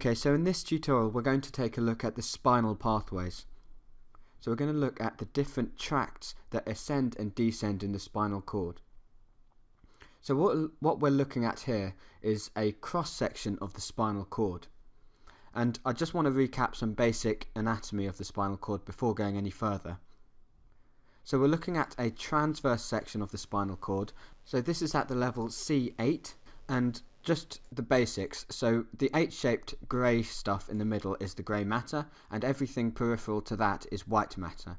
Okay, so in this tutorial we're going to take a look at the spinal pathways. So we're going to look at the different tracts that ascend and descend in the spinal cord. So what we're looking at here is a cross-section of the spinal cord. And I just want to recap some basic anatomy of the spinal cord before going any further. So we're looking at a transverse section of the spinal cord. So this is at the level C8, and just the basics. So the H-shaped grey stuff in the middle is the grey matter, and everything peripheral to that is white matter.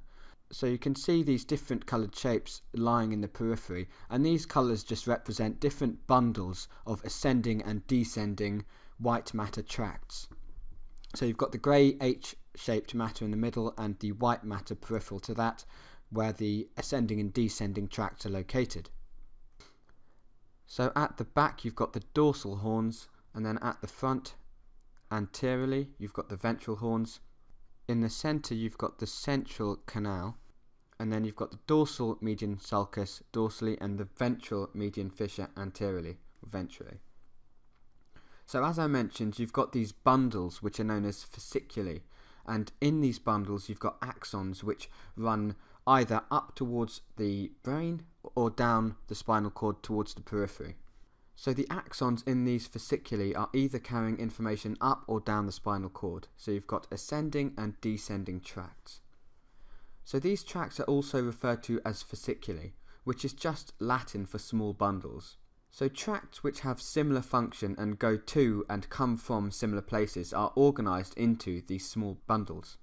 So you can see these different coloured shapes lying in the periphery, and these colours just represent different bundles of ascending and descending white matter tracts. So you've got the grey H-shaped matter in the middle and the white matter peripheral to that, where the ascending and descending tracts are located. So at the back you've got the dorsal horns, and then at the front anteriorly you've got the ventral horns. In the centre you've got the central canal, and then you've got the dorsal median sulcus dorsally and the ventral median fissure anteriorly, ventrally. So as I mentioned, you've got these bundles which are known as fasciculi, and in these bundles you've got axons which run either up towards the brain or down the spinal cord towards the periphery. So the axons in these fasciculi are either carrying information up or down the spinal cord. So you've got ascending and descending tracts. So these tracts are also referred to as fasciculi, which is just Latin for small bundles. So tracts which have similar function and go to and come from similar places are organised into these small bundles.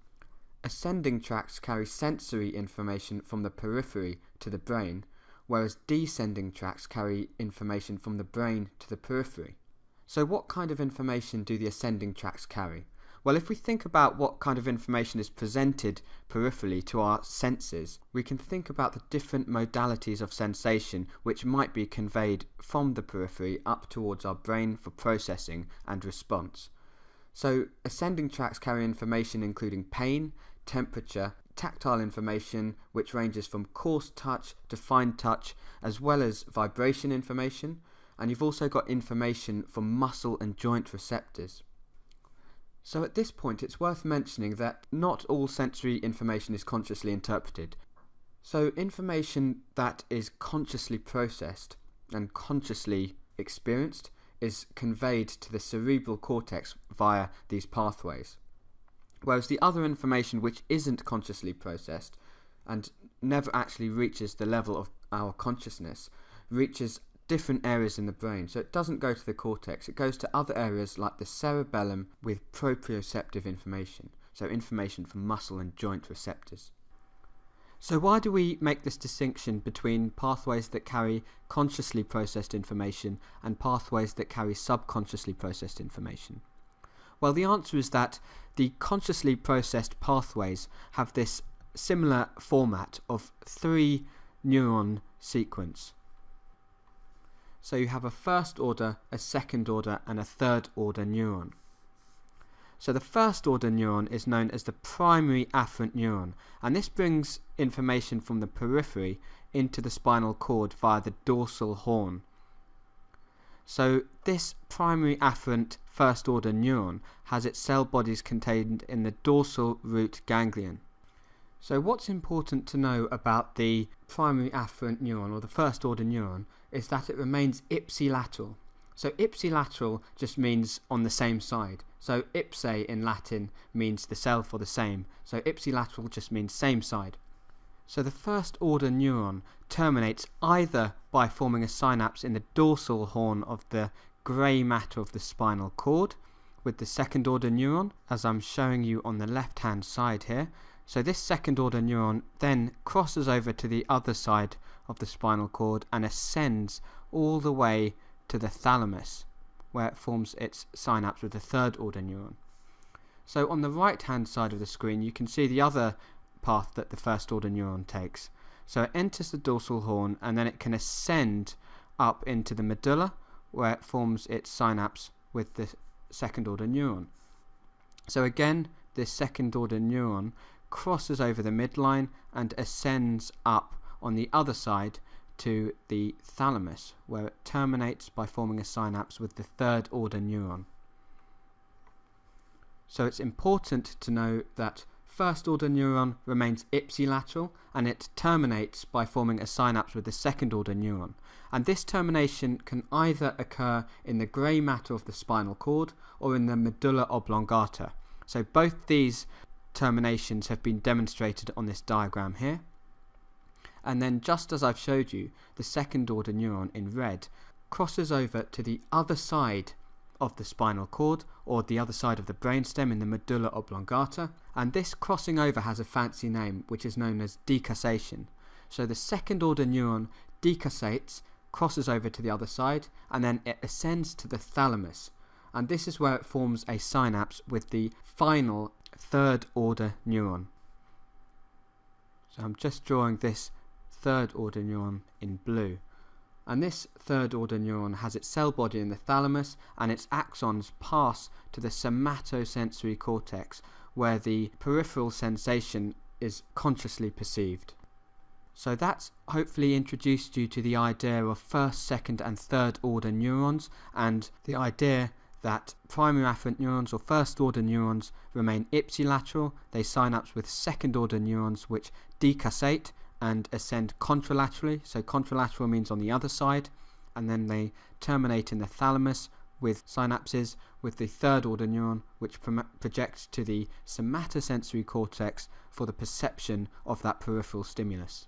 Ascending tracts carry sensory information from the periphery to the brain, whereas descending tracts carry information from the brain to the periphery. So what kind of information do the ascending tracts carry? Well, if we think about what kind of information is presented peripherally to our senses, we can think about the different modalities of sensation which might be conveyed from the periphery up towards our brain for processing and response. So ascending tracts carry information including pain, temperature, tactile information which ranges from coarse touch to fine touch, as well as vibration information, and you've also got information from muscle and joint receptors. So at this point it's worth mentioning that not all sensory information is consciously interpreted. So information that is consciously processed and consciously experienced is conveyed to the cerebral cortex via these pathways. Whereas the other information which isn't consciously processed and never actually reaches the level of our consciousness reaches different areas in the brain. So it doesn't go to the cortex, it goes to other areas like the cerebellum with proprioceptive information, so information from muscle and joint receptors. So why do we make this distinction between pathways that carry consciously processed information and pathways that carry subconsciously processed information? Well, the answer is that the consciously processed pathways have this similar format of 3 neuron sequence. So you have a first order, a second order and a third order neuron. So the first order neuron is known as the primary afferent neuron, and this brings information from the periphery into the spinal cord via the dorsal horn. So this primary afferent first order neuron has its cell bodies contained in the dorsal root ganglion. So what's important to know about the primary afferent neuron, or the first order neuron, is that it remains ipsilateral. So ipsilateral just means on the same side. So ipse in Latin means the self or the same. So ipsilateral just means same side. So the first order neuron terminates either by forming a synapse in the dorsal horn of the grey matter of the spinal cord with the second order neuron, as I'm showing you on the left hand side here. So this second order neuron then crosses over to the other side of the spinal cord and ascends all the way to the thalamus, where it forms its synapse with the third order neuron. So on the right hand side of the screen you can see the other path that the first order neuron takes. So it enters the dorsal horn and then it can ascend up into the medulla, where it forms its synapse with the second order neuron. So again, this second order neuron crosses over the midline and ascends up on the other side to the thalamus, where it terminates by forming a synapse with the third order neuron. So it's important to know that first order neuron remains ipsilateral and it terminates by forming a synapse with the second order neuron. And this termination can either occur in the grey matter of the spinal cord or in the medulla oblongata. So both these terminations have been demonstrated on this diagram here. And then, just as I've showed you, the second order neuron in red crosses over to the other side of the spinal cord, or the other side of the brainstem in the medulla oblongata, and this crossing over has a fancy name which is known as decussation. So the second order neuron decussates, crosses over to the other side, and then it ascends to the thalamus, and this is where it forms a synapse with the final third order neuron. So I'm just drawing this third order neuron in blue. And this third order neuron has its cell body in the thalamus, and its axons pass to the somatosensory cortex, where the peripheral sensation is consciously perceived. So that's hopefully introduced you to the idea of first, second and third order neurons, and the idea that primary afferent neurons or first order neurons remain ipsilateral. They synapse with second order neurons which decussate and ascend contralaterally. So contralateral means on the other side, and then they terminate in the thalamus with synapses with the third order neuron which projects to the somatosensory cortex for the perception of that peripheral stimulus.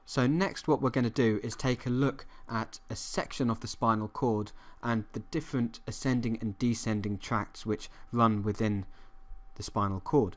So next what we're going to do is take a look at a section of the spinal cord and the different ascending and descending tracts which run within the spinal cord.